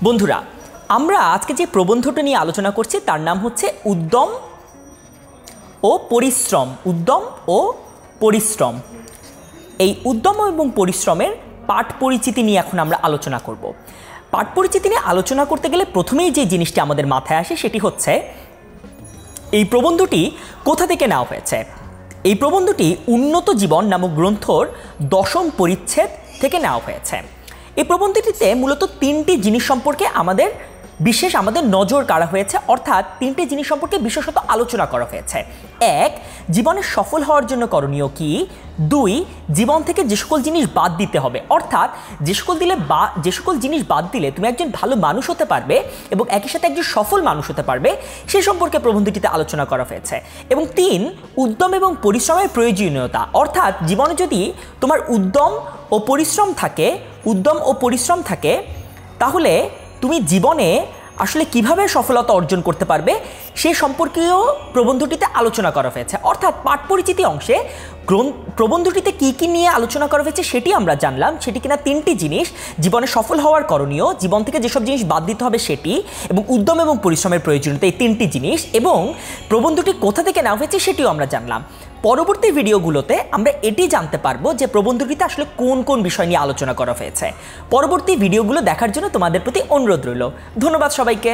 বন্ধুরা, আমরা আজকে যে প্রবন্ধটা নিয়ে আলোচনা করছি তার নাম হচ্ছে উদ্যম ও পরিশ্রম। উদ্যম ও পরিশ্রম। এই উদ্যম এবং পরিশ্রমের পাঠ পরিচিতি নিয়ে এখন আমরা আলোচনা করব। পাঠ পরিচিতি নিয়ে আলোচনা করতে গেলে প্রথমেই যে জিনিসটি আমাদের মাথায় আসে সেটি হচ্ছে এই প্রবন্ধটি কোথা থেকে নেওয়া হয়েছে। এই প্রবন্ধটি উন্নত জীবন নামক গ্রন্থর 10ম পরিচ্ছেদ থেকে নেওয়া হয়েছে। এই প্রবন্ধটিতে মূলত তিনটি জিনিস সম্পর্কে আমাদের নজর কাড়া হয়েছে, অর্থাৎ তিনটি জিনিস সম্পর্কে বিশেষত আলোচনা করা হয়েছে। 1, জীবনে সফল হওয়ার জন্য করণীয় কি। 2, জীবন থেকে যে সকল জিনিস বাদ দিতে হবে, অর্থাৎ যে সকল জিনিস বাদ দিলে তুমি একজন ভালো মানুষ হতে পারবে এবং একই সাথে একজন সফল মানুষ হতে পারবে সে সম্পর্কে প্রবন্ধটিতে আলোচনা করা হয়েছে। এবং 3, উদ্যম এবং পরিশ্রমের প্রয়োজনীয়তা, অর্থাৎ জীবনে যদি তোমার উদ্যম ও পরিশ্রম থাকে তাহলে তুমি জীবনে আসলে কিভাবে সফলতা অর্জন করতে পারবে সে সম্পর্কেও প্রবন্ধটিতে আলোচনা করা হয়েছে। অর্থাৎ পাঠ পরিচিতি অংশে প্রবন্ধটিতে কি কি নিয়ে আলোচনা করা হয়েছে সেটি আমরা জানলাম। সেটি কিনা তিনটি জিনিস: জীবনে সফল হওয়ার করণীয়, জীবন থেকে যেসব জিনিস বাদ দিতে হবে সেটি, এবং উদ্যম এবং পরিশ্রমের প্রয়োজনীয়তা, এই তিনটি জিনিস। এবং প্রবন্ধটি কোথা থেকে নেওয়া হয়েছে সেটিও আমরা জানলাম। পরবর্তী ভিডিওগুলোতে আমরা এটি জানতে পারবো যে প্রবন্ধটিতে আসলে কোন কোন বিষয় নিয়ে আলোচনা করা হয়েছে। পরবর্তী ভিডিওগুলো দেখার জন্য তোমাদের প্রতি অনুরোধ রইল। ধন্যবাদ সবাইকে।